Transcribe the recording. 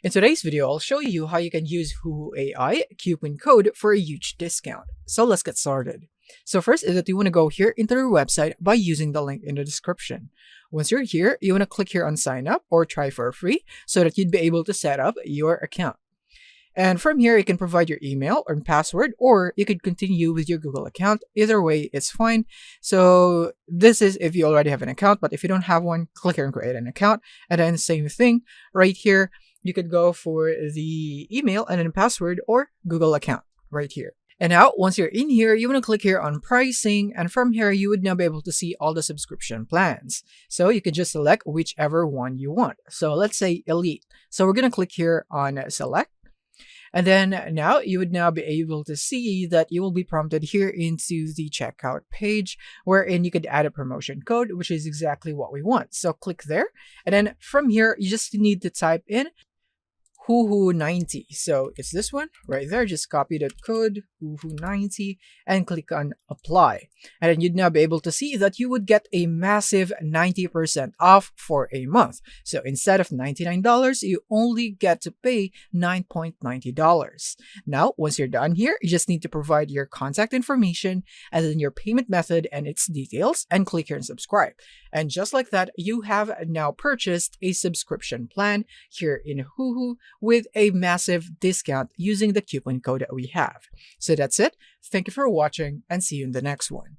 In today's video, I'll show you how you can use Huhu AI coupon code for a huge discount. So let's get started. So first is that you want to go here into their website by using the link in the description. Once you're here, you want to click here on sign up or try for free so that you'd be able to set up your account. And from here, you can provide your email or password, or you could continue with your Google account. Either way, it's fine. So this is if you already have an account, but if you don't have one, click here and create an account. And then same thing right here. You could go for the email and then password or Google account right here. And now, once you're in here, you want to click here on pricing. And from here, you would now be able to see all the subscription plans. So you can just select whichever one you want. So let's say Elite. So we're going to click here on select. And then now you would now be able to see that you will be prompted here into the checkout page wherein you could add a promotion code, which is exactly what we want. So click there. And then from here, you just need to type in Huhu90. So it's this one right there. Just copy that code, Huhu90, and click on apply. And then you'd now be able to see that you would get a massive 90% off for a month. So instead of $99, you only get to pay $9.90. Now, once you're done here, you just need to provide your contact information and then your payment method and its details and click here and subscribe. And just like that, you have now purchased a subscription plan here in Huhu with a massive discount using the coupon code that we have. So that's it. Thank you for watching and see you in the next one.